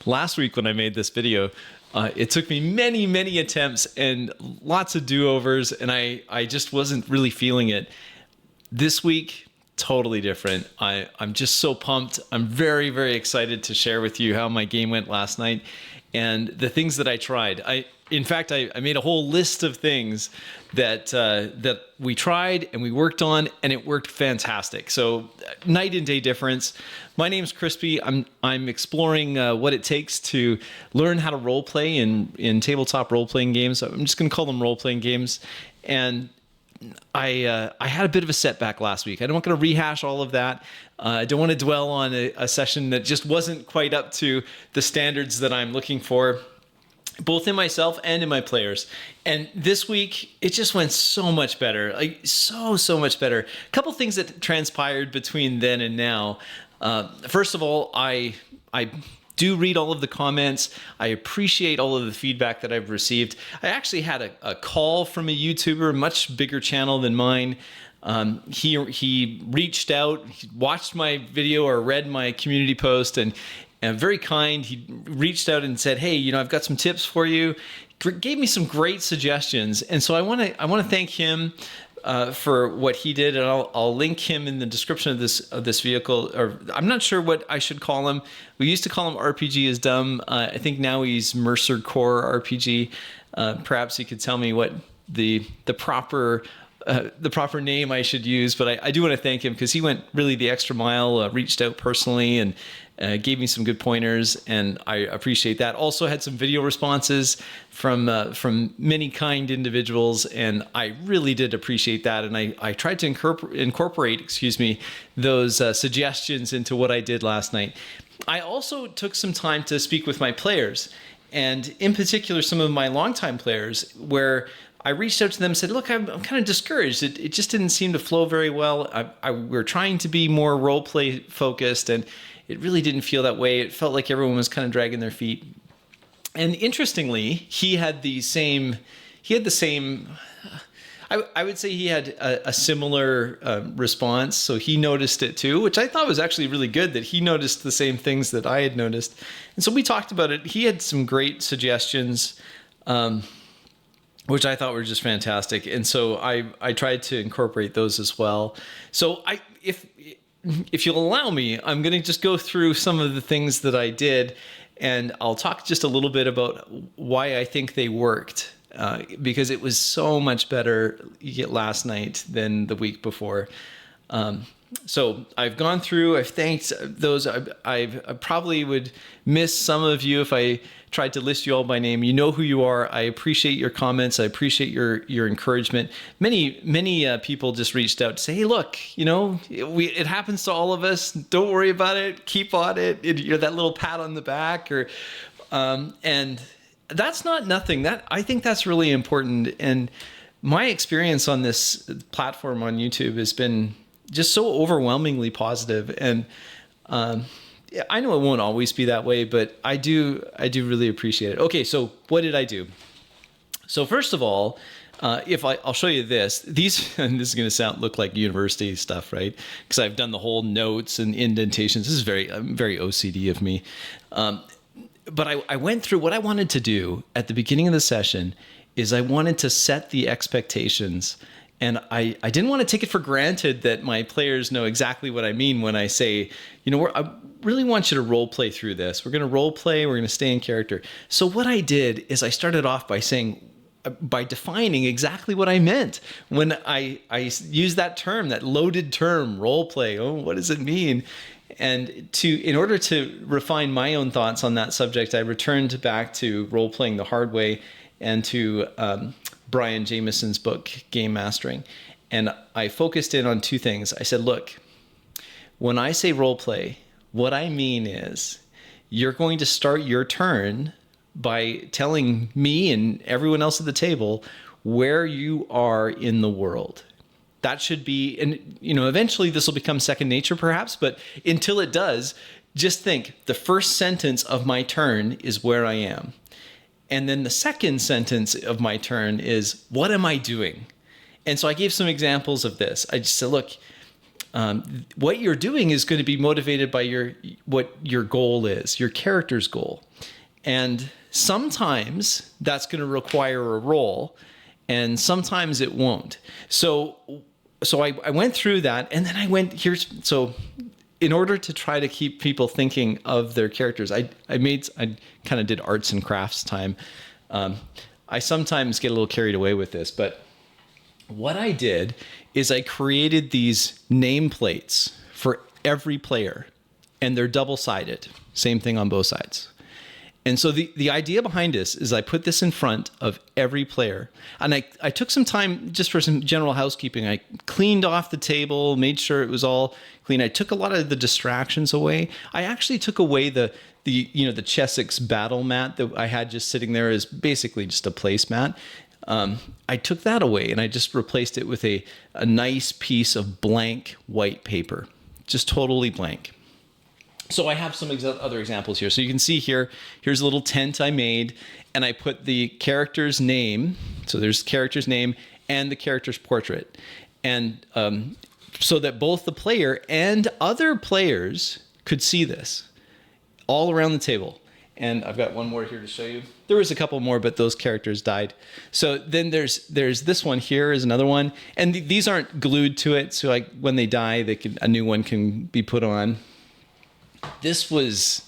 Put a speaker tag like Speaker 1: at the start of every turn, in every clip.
Speaker 1: last week when I made this video, it took me many attempts and lots of do-overs, and I just wasn't really feeling it. This week, totally different. I'm just so pumped. I'm very excited to share with you how my game went last night and the things that I tried. In fact, I made a whole list of things that we tried and we worked on, and it worked fantastic. So night and day difference. My name's Crispy. I'm exploring what it takes to learn how to role play in tabletop role playing games. I'm just going to call them role playing games. And I had a bit of a setback last week. I'm not going to rehash all of that. I don't want to dwell on a session that just wasn't quite up to the standards that I'm looking for, both in myself and in my players. And this week, it just went so much better, like so much better. A couple things that transpired between then and now. First of all, I do read all of the comments. I appreciate all of the feedback that I've received. I actually had a call from a YouTuber, much bigger channel than mine. He reached out, he watched my video or read my community post, and very kind. He reached out and said, "Hey, I've got some tips for you." Gave me some great suggestions, and so I want to thank him for what he did, and I'll link him in the description of this vehicle. Or I'm not sure what I should call him. We used to call him RPG is dumb. I think now he's Mercer Core RPG. Perhaps you could tell me what the proper name I should use, but I do want to thank him because he went really the extra mile, reached out personally and gave me some good pointers, and I appreciate that. Also had some video responses from many kind individuals, and I really did appreciate that. And I tried to incorporate, those suggestions into what I did last night. I also took some time to speak with my players, and in particular, some of my longtime players, where I reached out to them and said, "Look, I'm kind of discouraged. It just didn't seem to flow very well. We're trying to be more role play focused, and it really didn't feel that way. It felt like everyone was kind of dragging their feet." And interestingly, he had the same. I would say he had a similar response. So he noticed it too, which I thought was actually really good that he noticed the same things that I had noticed. And so we talked about it. He had some great suggestions, which I thought were just fantastic. And so I tried to incorporate those as well. So if you'll allow me, I'm going to just go through some of the things that I did, and I'll talk just a little bit about why I think they worked, because it was so much better last night than the week before. So I've gone through, I've thanked those. I probably would miss some of you if I tried to list you all by name. You know who you are. I appreciate your comments. I appreciate your encouragement. Many people just reached out to say, "Hey, look, it happens to all of us. Don't worry about it. Keep on it." That little pat on the back, and that's not nothing. I think that's really important. And my experience on this platform on YouTube has been just so overwhelmingly positive. And I know it won't always be that way, but I do really appreciate it. Okay, so what did I do? So first of all, I'll show you this. And this is going to look like university stuff, right? Because I've done the whole notes and indentations. This is very OCD of me. But I went through what I wanted to do at the beginning of the session is I wanted to set the expectations. And I didn't want to take it for granted that my players know exactly what I mean when I say, I really want you to role play through this. We're going to role play. We're going to stay in character. So what I did is I started off by defining exactly what I meant when I used that term, that loaded term, role play. Oh, what does it mean? And in order to refine my own thoughts on that subject, I returned back to Role Playing the Hard Way and to Brian Jameson's book, Game Mastering. And I focused in on two things. I said, look, when I say role play, what I mean is you're going to start your turn by telling me and everyone else at the table where you are in the world. That should be, and eventually this will become second nature perhaps, but until it does, just think the first sentence of my turn is where I am. And then the second sentence of my turn is, what am I doing? And so I gave some examples of this. I just said, look, what you're doing is going to be motivated by what your goal is, your character's goal. And sometimes that's going to require a roll, and sometimes it won't. So I went through that, and then I went here's so in order to try to keep people thinking of their characters, I kind of did arts and crafts time. I sometimes get a little carried away with this, but what I did is I created these nameplates for every player, and they're double-sided. Same thing on both sides. And so the idea behind this is I put this in front of every player. And I took some time just for some general housekeeping. I cleaned off the table, made sure it was all clean. I took a lot of the distractions away. I actually took away the Chessex battle mat that I had just sitting there as basically just a placemat. I took that away and I just replaced it with a nice piece of blank white paper, just totally blank. So I have some other examples here. So you can see here's a little tent I made, and I put the character's name. So there's character's name and the character's portrait. And so that both the player and other players could see this all around the table. And I've got one more here to show you. There was a couple more, but those characters died. So then there's this one here is another one. And these aren't glued to it. So like when they die, a new one can be put on. This was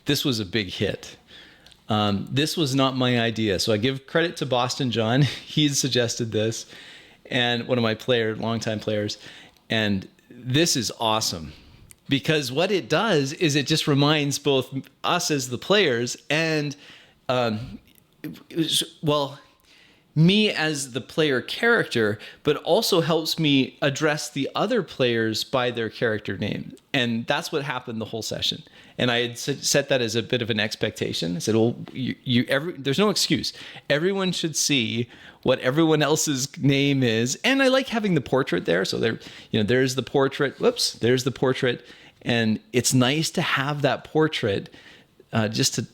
Speaker 1: a big hit. This was not my idea. So I give credit to Boston John. He suggested this, and one of my longtime players. And this is awesome because what it does is it just reminds both us as the players and, me as the player character, but also helps me address the other players by their character name. And that's what happened the whole session. And I had set that as a bit of an expectation. I said, well, there's no excuse. Everyone should see what everyone else's name is. And I like having the portrait there. So there's the portrait. Whoops, there's the portrait. And it's nice to have that portrait just to,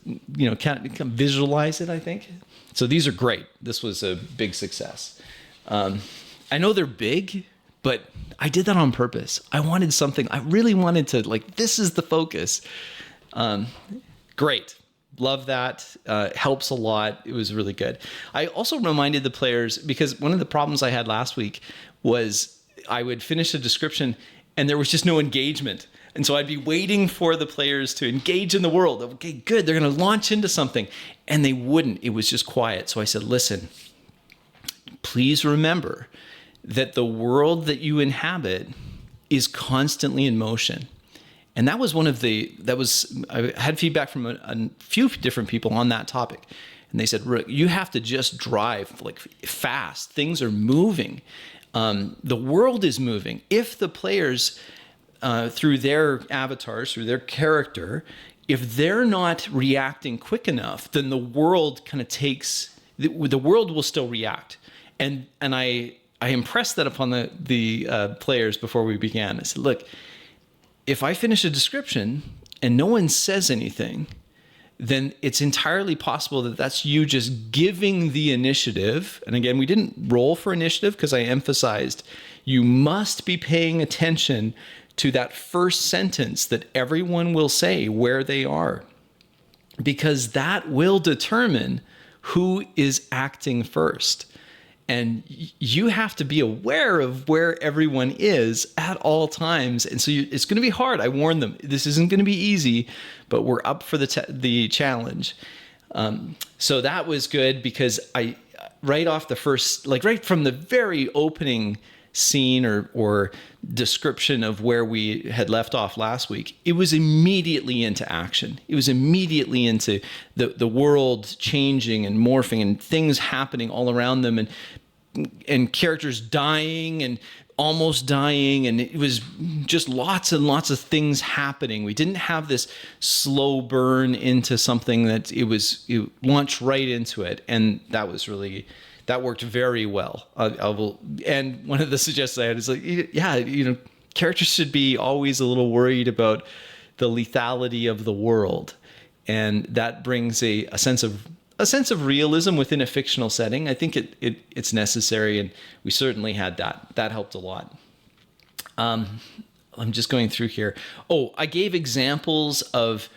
Speaker 1: kind of visualize it, I think. So these are great. This was a big success. I know they're big, but I did that on purpose. I wanted something. I really wanted to, this is the focus. Great. Love that. Helps a lot. It was really good. I also reminded the players, because one of the problems I had last week was I would finish a description and there was just no engagement. And so I'd be waiting for the players to engage in the world. Okay, good. They're going to launch into something. And they wouldn't. It was just quiet. So I said, listen, please remember that the world that you inhabit is constantly in motion. And that was I had feedback from a few different people on that topic. And they said, Rick, you have to just drive fast. Things are moving. The world is moving. If the players, through their avatars, through their character, if they're not reacting quick enough, then the world kind of the world will still react. And I impressed that upon the players before we began. I said, look, if I finish a description and no one says anything, then it's entirely possible that that's you just giving the initiative. And again, we didn't roll for initiative because I emphasized you must be paying attention to that first sentence that everyone will say where they are, because that will determine who is acting first. And you have to be aware of where everyone is at all times. And so it's going to be hard. I warned them, this isn't going to be easy, but we're up for the challenge. So that was good because right from the very opening scene or description of where we had left off last week, it was immediately into action. It was immediately into the world changing and morphing and things happening all around them and characters dying and almost dying, and it was just lots and lots of things happening. We didn't have this slow burn into something that it launched right into it, and that worked very well. And one of the suggestions I had is characters should be always a little worried about the lethality of the world, and that brings a sense of realism within a fictional setting. I think it's necessary, and we certainly had that. That helped a lot. I'm just going through here. Oh, I gave examples of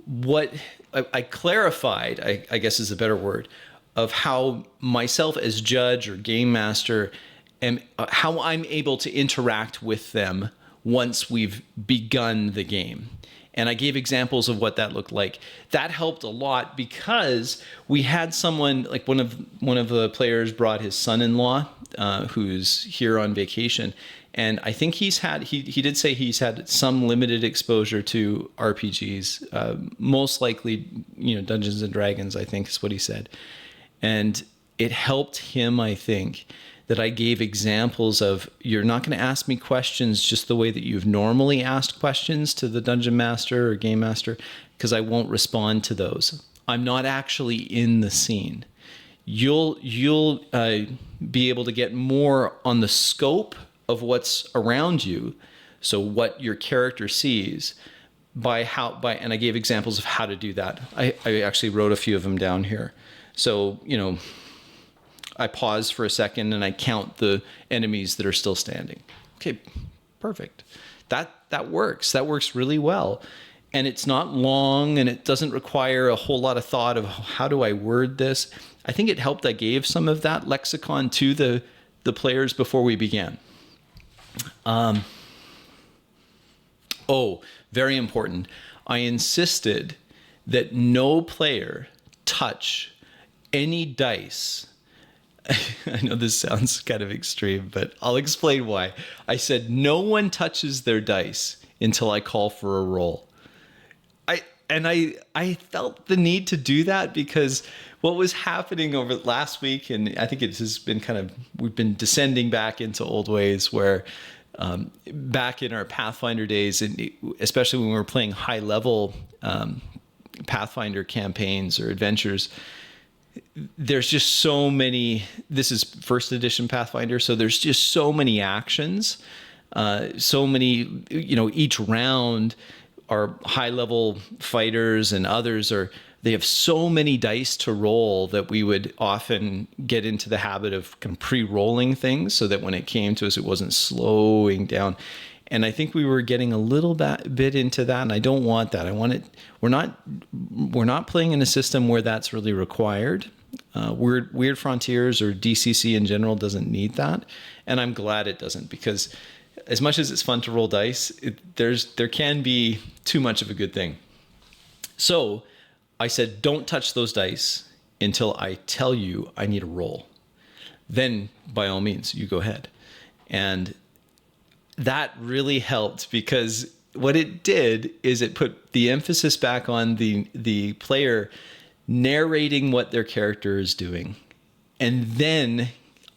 Speaker 1: what I clarified, I guess is a better word, of how myself as judge or game master and how I'm able to interact with them once we've begun the game. And I gave examples of what that looked like. That helped a lot because we had someone, like one of the players brought his son-in-law, who's here on vacation. And I think he did say he's had some limited exposure to RPGs, most likely, Dungeons and Dragons, I think is what he said. And it helped him, I think, that I gave examples of, you're not going to ask me questions just the way that you've normally asked questions to the dungeon master or game master, because I won't respond to those. I'm not actually in the scene. You'll be able to get more on the scope of what's around you, so what your character sees, and I gave examples of how to do that. I actually wrote a few of them down here. So, I pause for a second and I count the enemies that are still standing. Okay, perfect. That works. That works really well. And it's not long and it doesn't require a whole lot of thought of how do I word this. I think it helped I gave some of that lexicon to the players before we began. Very important. I insisted that no player touch any dice. I know this sounds kind of extreme, but I'll explain why. I said no one touches their dice until I call for a roll. I felt the need to do that because what was happening over last week, and I think it has been we've been descending back into old ways where back in our Pathfinder days, and especially when we were playing high level Pathfinder campaigns or adventures, there's just so many. This is first edition Pathfinder, so there's just so many actions, so many, each round are high level fighters and others they have so many dice to roll that we would often get into the habit of pre-rolling things so that when it came to us, it wasn't slowing down. And I think we were getting a little bit into that, and I don't want that. I want it. We're not playing in a system where that's really required. Weird Frontiers or DCC in general doesn't need that, and I'm glad it doesn't, because as much as it's fun to roll dice, there can be too much of a good thing. So I said, don't touch those dice until I tell you I need a roll. Then, by all means, you go ahead. And that really helped, because what it did is it put the emphasis back on the player narrating what their character is doing. And then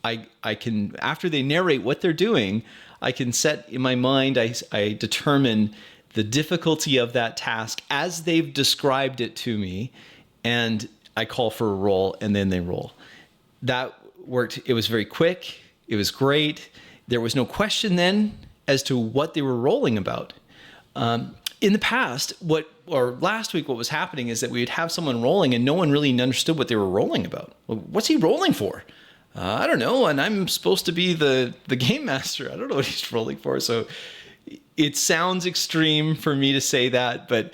Speaker 1: I can, after they narrate what they're doing, I can set in my mind, I determine the difficulty of that task as they've described it to me, and I call for a roll, and then they roll. That worked. It was very quick. It was great. There was no question then as to what they were rolling about. In the past, last week, what was happening is that we would have someone rolling and no one really understood what they were rolling about. Well, what's he rolling for? I don't know, and I'm supposed to be the game master. I don't know what he's rolling for. So it sounds extreme for me to say that, but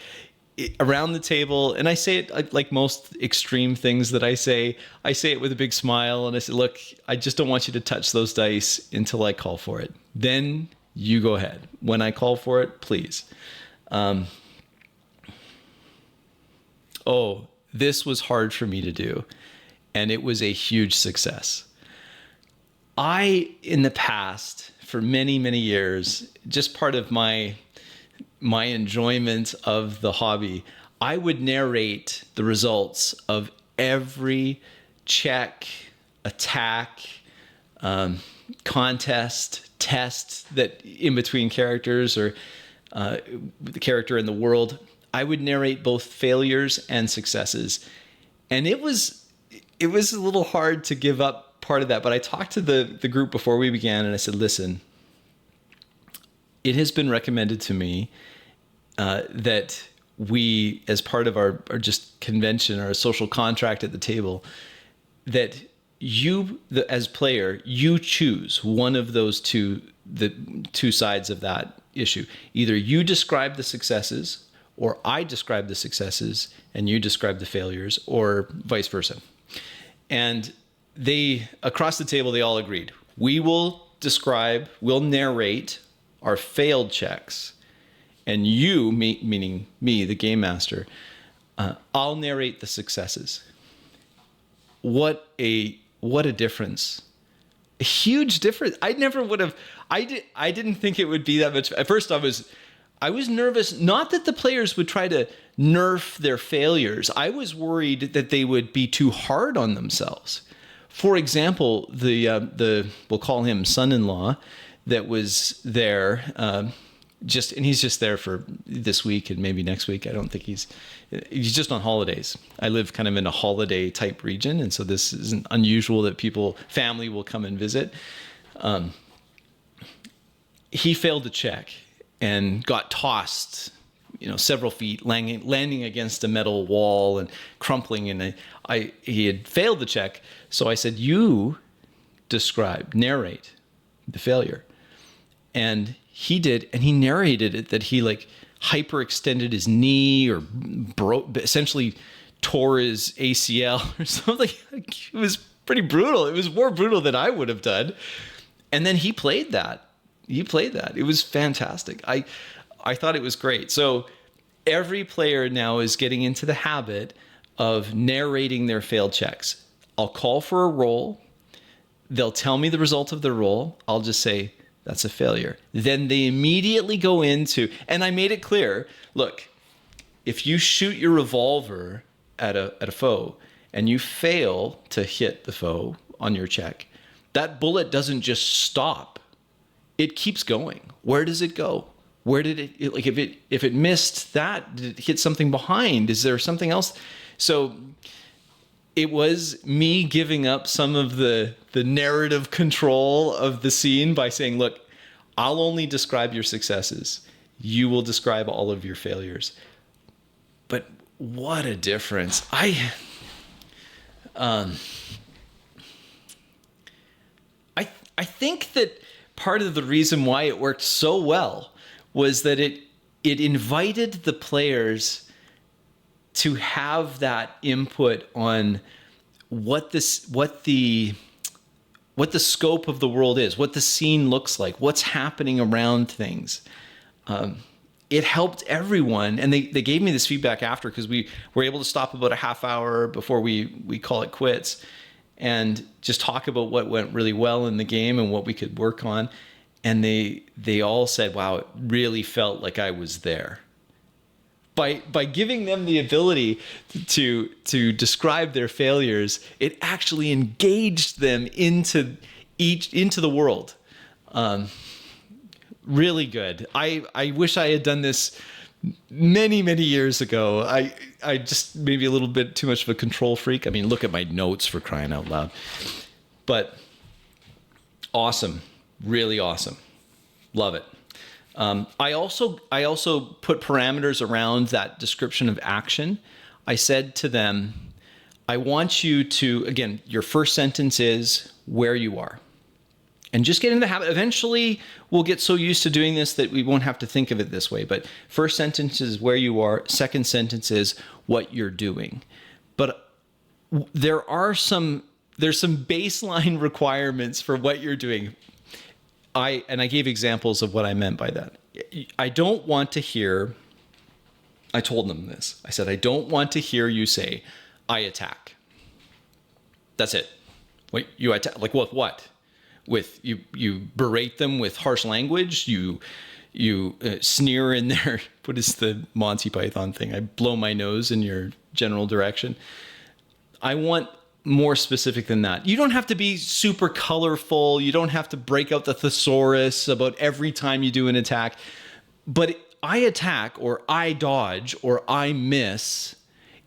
Speaker 1: around the table, and I say it like most extreme things that I say it with a big smile, and I say, look, I just don't want you to touch those dice until I call for it. Then you go ahead. When I call for it, please. This was hard for me to do, and it was a huge success. In the past, for many, many years, just part of my enjoyment of the hobby, I would narrate the results of every check, attack, contest, test that in between characters or the character in the world. I would narrate both failures and successes. And it was a little hard to give up part of that, but I talked to the group before we began, and I said, listen, it has been recommended to me that we, as part of our just convention, our social contract at the table, that you, as player, you choose one of those the two sides of that issue. Either you describe the successes, or I describe the successes and you describe the failures, or vice versa. And they, across the table, they all agreed. We'll narrate our failed checks, and you, meaning me, the game master, I'll narrate the successes. What a difference. A huge difference. I didn't think it would be that much. At first I was nervous, not that the players would try to nerf their failures. I was worried that they would be too hard on themselves. For example, the we'll call him son-in-law that was there, and he's just there for this week and maybe next week. I don't think he's just on holidays. I live kind of in a holiday type region, and so this isn't unusual that family will come and visit. He failed the check and got tossed, several feet, landing against a metal wall and crumpling. And he had failed the check, so I said, "You narrate the failure." And he did, and he narrated it that he hyperextended his knee or essentially tore his ACL or something. It was pretty brutal. It was more brutal than I would have done. And then he played that. It was fantastic. I thought it was great. So every player now is getting into the habit of narrating their failed checks. I'll call for a roll. They'll tell me the result of the roll. I'll just say, that's a failure. Then they immediately go into, and I made it clear, look, if you shoot your revolver at a foe and you fail to hit the foe on your check, that bullet doesn't just stop. It keeps going. Where does it go? Where did it if it missed that, did it hit something behind? Is there something else? So it was me giving up some of the narrative control of the scene by saying, look, I'll only describe your successes. You will describe all of your failures. But what a difference. I think that part of the reason why it worked so well was that it invited the players to have that input on what the scope of the world is, what the scene looks like, what's happening around things. It helped everyone, and they gave me this feedback after, because we were able to stop about a half hour before we call it quits and just talk about what went really well in the game and what we could work on. And they all said, wow, it really felt like I was there. By giving them the ability to describe their failures, it actually engaged them into the world. Really good. I wish I had done this many, many years ago. I just maybe a little bit too much of a control freak. I mean, look at my notes, for crying out loud. But awesome. Really awesome. Love it. I also put parameters around that description of action. I said to them, I want you to, again, your first sentence is where you are. And just get into the habit. Eventually, we'll get so used to doing this that we won't have to think of it this way. But first sentence is where you are. Second sentence is what you're doing. But there's some baseline requirements for what you're doing. I gave examples of what I meant by that. I don't want to hear, I told them this. I said, I don't want to hear you say, I attack. That's it. Wait, you attack, like what? With you berate them with harsh language, you sneer in their, what is the Monty Python thing? I blow my nose in your general direction. I want more specific than that. You don't have to be super colorful. You don't have to break out the thesaurus about every time you do an attack. But I attack, or I dodge, or I miss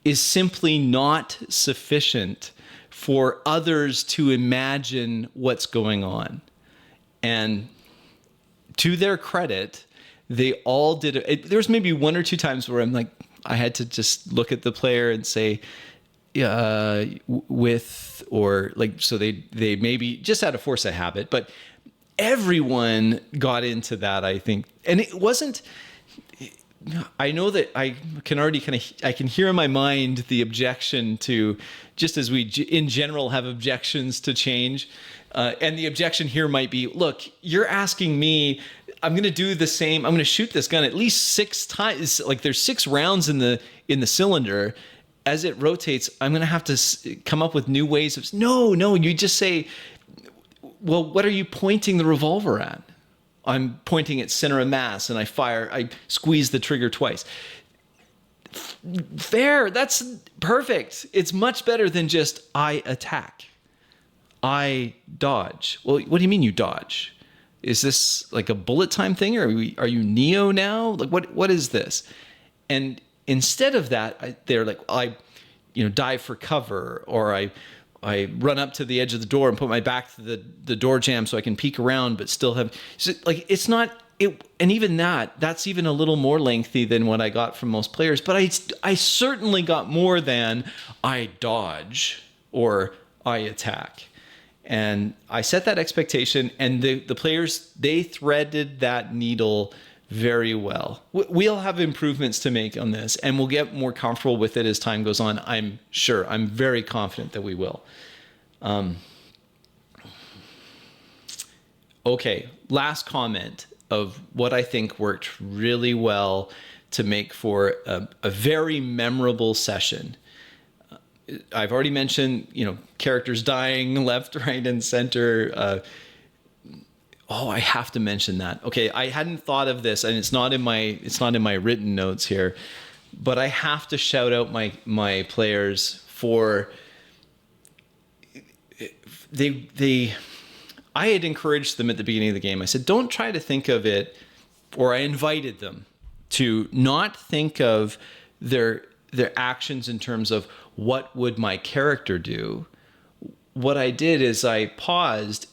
Speaker 1: is simply not sufficient for others to imagine what's going on. And to their credit, they all did it. There's maybe one or two times where I'm like, I had to just look at the player and say, with, or like, so they maybe just out of force of habit, but everyone got into that, I think. And it wasn't, I know that I can already I can hear in my mind the objection to, just as we in general have objections to change. And the objection here might be, look, you're asking me, I'm going to do the same. I'm going to shoot this gun at least 6 times. Like there's 6 rounds in the cylinder. As it rotates, I'm going to have to come up with new ways of, no, you just say, well, what are you pointing the revolver at? I'm pointing at center of mass and I squeeze the trigger twice. Fair, that's perfect. It's much better than just I attack. I dodge. Well, what do you mean you dodge? Is this like a bullet time thing, or are you Neo now? Like what is this? And instead of that, they're like, I dive for cover, or I run up to the edge of the door and put my back to the door jamb so I can peek around, but still have, so like, it's not it. And even that's even a little more lengthy than what I got from most players, but I certainly got more than I dodge or I attack. And I set that expectation, and the players, they threaded that needle very well. We'll have improvements to make on this, and we'll get more comfortable with it as time goes on. I'm sure. I'm very confident that we will. Okay, last comment of what I think worked really well to make for a very memorable session. I've already mentioned, characters dying left, right, and center. I have to mention that. Okay, I hadn't thought of this, and it's not in my written notes here, but I have to shout out my players for I had encouraged them at the beginning of the game. I said, don't try to think of it, or I invited them to not think of their actions in terms of what would my character do. What I did is I paused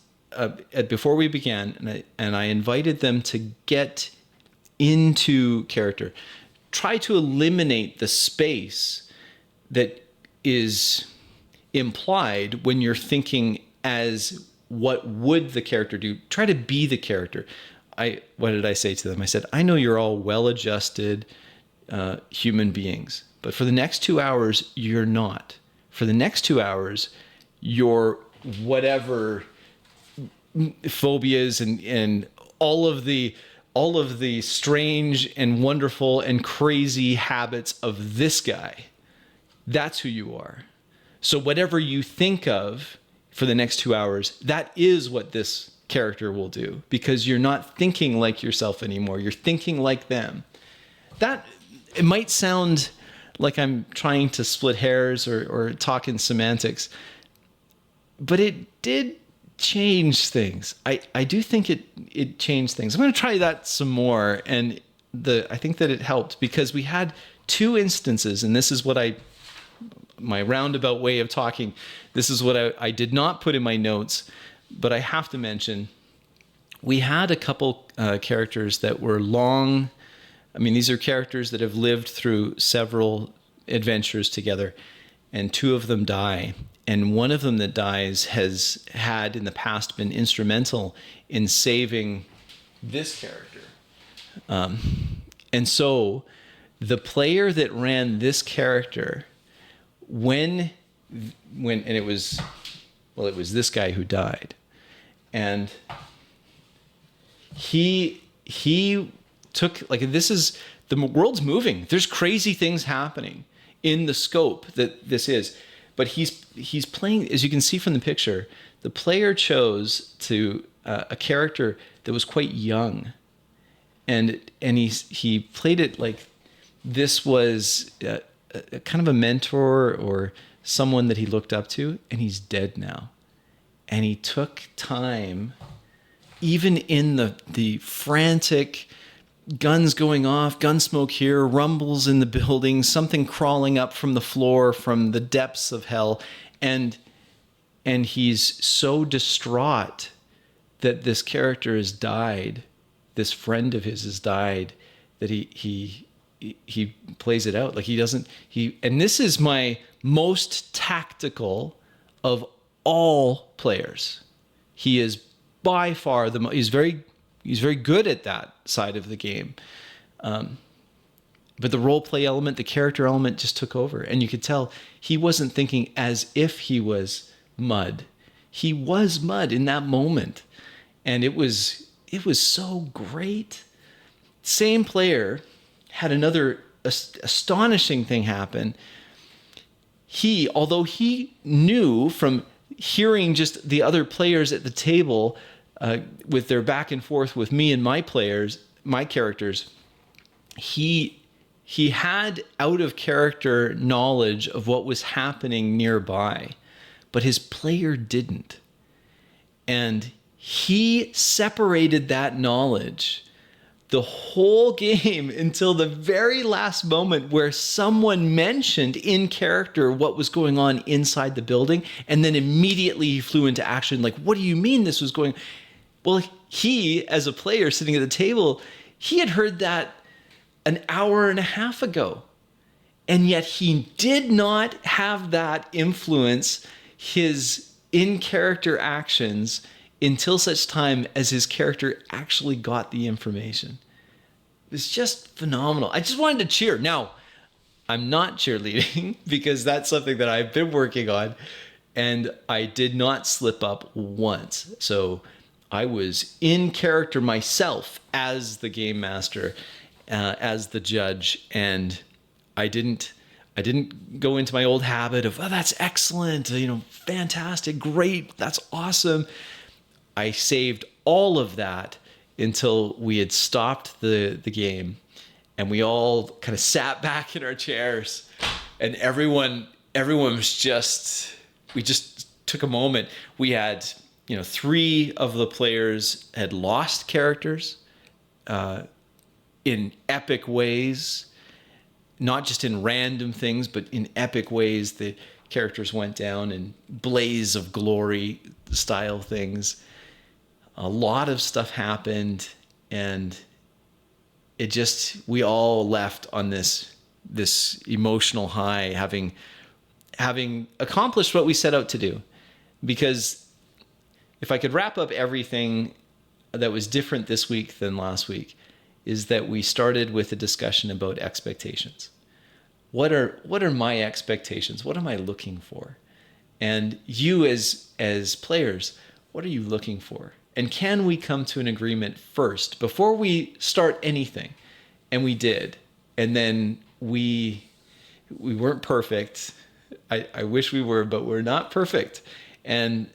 Speaker 1: before we began, and I invited them to get into character. Try to eliminate the space that is implied when you're thinking as what would the character do. Try to be the character. What did I say to them? I said, I know you're all well-adjusted human beings, but for the next 2 hours, you're not. For the next 2 hours, you're whatever phobias and all of the strange and wonderful and crazy habits of this guy. That's who you are. So whatever you think of for the next 2 hours, that is what this character will do, because you're not thinking like yourself anymore. You're thinking like them. That, it might sound like I'm trying to split hairs or talk in semantics, but it did change things. I do think it changed things. I'm going to try that some more, and I think that it helped, because we had 2 instances, and this is what my roundabout way of talking, this is what I did not put in my notes, but I have to mention. We had a couple characters that were long. I mean, these are characters that have lived through several adventures together, and 2 of them die. And one of them that dies has had in the past been instrumental in saving this character. And so the player that ran this character, when it was this guy who died, and he took, like, this is, the world's moving. There's crazy things happening in the scope that this is. But he's playing, as you can see from the picture, the player chose a character that was quite young, and he played it like this was a kind of a mentor or someone that he looked up to, and he's dead now. And he took time, even in the frantic guns going off, gun smoke here, rumbles in the building, something crawling up from the floor from the depths of hell, and he's so distraught that this character has died, this friend of his has died, that he plays it out like and this is my most tactical of all players. He is by far he's very good at that side of the game. But the role play element, the character element just took over. And you could tell he wasn't thinking as if he was Mud. He was Mud in that moment. And it was so great. Same player had another astonishing thing happen. Although he knew from hearing just the other players at the table with their back and forth with me and my characters, he had out of character knowledge of what was happening nearby, but his player didn't. And he separated that knowledge the whole game until the very last moment where someone mentioned in character what was going on inside the building, and then immediately he flew into action. Like, what do you mean this was going on? Well, he, as a player sitting at the table, he had heard that an hour and a half ago. And yet he did not have that influence his in-character actions until such time as his character actually got the information. It's just phenomenal. I just wanted to cheer. Now, I'm not cheerleading because that's something that I've been working on, and I did not slip up once. So I was in character myself as the game master, as the judge, and I didn't go into my old habit of, oh, that's excellent, fantastic, great, that's awesome. I saved all of that until we had stopped the game, and we all kind of sat back in our chairs, and everyone was we just took a moment. We had, 3 of the players had lost characters in epic ways, not just in random things, but in epic ways. The characters went down in blaze of glory style things. A lot of stuff happened, and we all left on this emotional high, having accomplished what we set out to do. Because if I could wrap up everything that was different this week than last week, is that we started with a discussion about expectations. What are my expectations? What am I looking for? And you as players, what are you looking for? And can we come to an agreement first before we start anything? And we did. And then we weren't perfect. I wish we were, but we're not perfect. And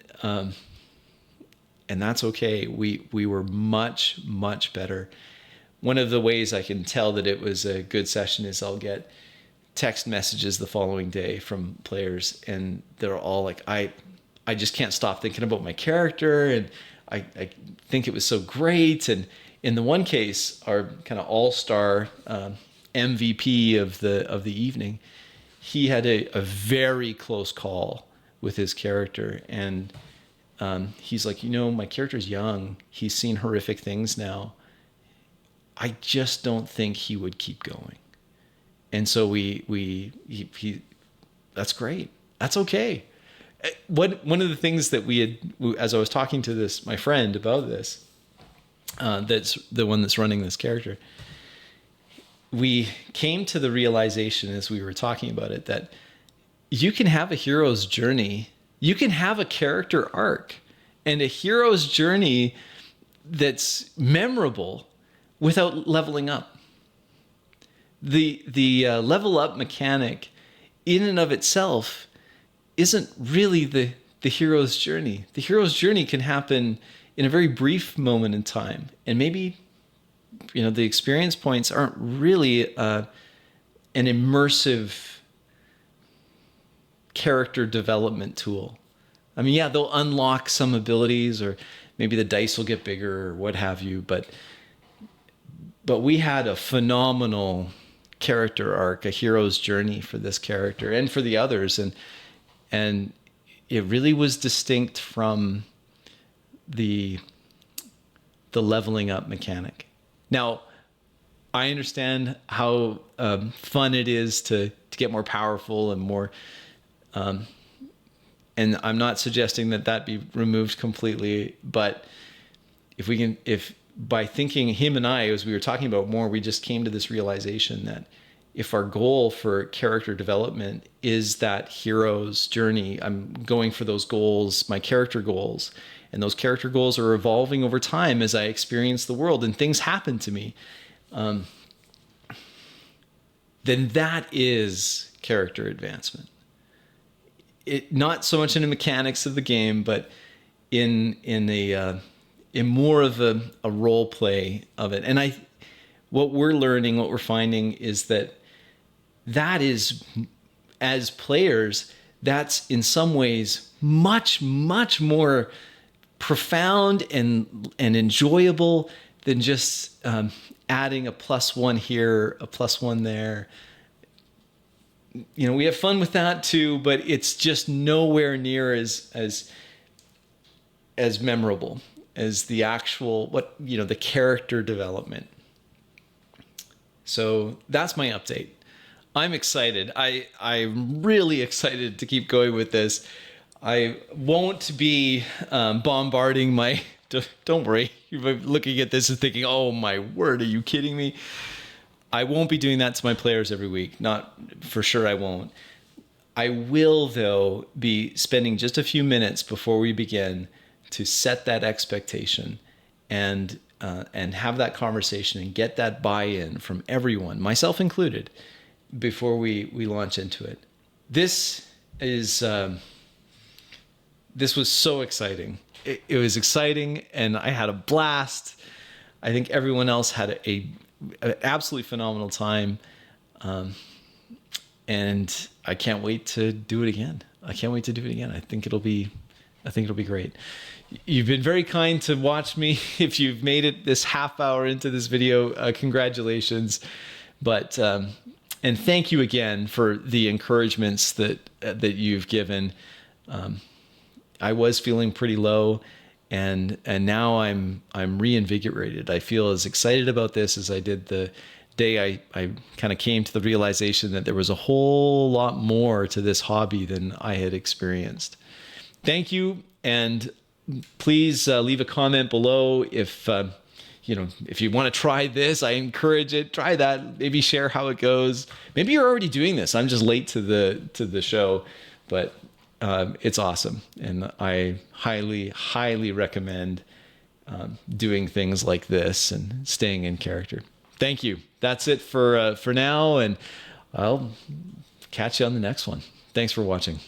Speaker 1: that's okay. We were much, much better. One of the ways I can tell that it was a good session is I'll get text messages the following day from players, and they're all like, I just can't stop thinking about my character, and I think it was so great. And in the one case, our kind of all-star MVP of the evening, he had a very close call with his character, and he's like, my character's young. He's seen horrific things now. I just don't think he would keep going. And so he that's great. That's okay. One of the things that we had, as I was talking to my friend about this, that's the one that's running this character, we came to the realization as we were talking about it that you can have a hero's journey, you can have a character arc and a hero's journey that's memorable without leveling up. The level up mechanic in and of itself isn't really the hero's journey. The hero's journey can happen in a very brief moment in time. And maybe, the experience points aren't really an immersive character development tool. I mean, yeah, they'll unlock some abilities, or maybe the dice will get bigger or what have you, but we had a phenomenal character arc, a hero's journey for this character and for the others, and it really was distinct from the leveling up mechanic. Now, I understand how fun it is to get more powerful and more, and I'm not suggesting that be removed completely, but if by thinking, him and I, as we were talking about more, we just came to this realization that if our goal for character development is that hero's journey, I'm going for those goals, my character goals, and those character goals are evolving over time as I experience the world and things happen to me, then that is character advancement. It not so much in the mechanics of the game, but in more of a role play of it. And what we're learning, what we're finding is that is, as players, that's in some ways much, much more profound and enjoyable than just adding a +1 here, a +1 there. We have fun with that too, but it's just nowhere near as memorable as the actual the character development. So that's my update. I'm excited. I'm really excited to keep going with this. I won't be bombarding my... Don't worry. You're looking at this and thinking, oh my word, are you kidding me? I won't be doing that to my players every week. Not for sure, I won't. I will, though, be spending just a few minutes before we begin to set that expectation and have that conversation and get that buy-in from everyone, myself included, before we launch into it. This was so exciting. It was exciting, and I had a blast. I think everyone else had an absolutely phenomenal time, and I can't wait to do it again. I think it'll be great. You've been very kind to watch me. If you've made it this half hour into this video, congratulations. But and thank you again for the encouragements that you've given. I was feeling pretty low, and now I'm reinvigorated. I feel as excited about this as I did the day I kind of came to the realization that there was a whole lot more to this hobby than I had experienced. Thank you, and please leave a comment below if you want to try this. I encourage it. Try that. Maybe share how it goes. Maybe you're already doing this. I'm just late to the show, but it's awesome, and I highly recommend doing things like this and staying in character. Thank you. That's it for now, and I'll catch you on the next one. Thanks for watching.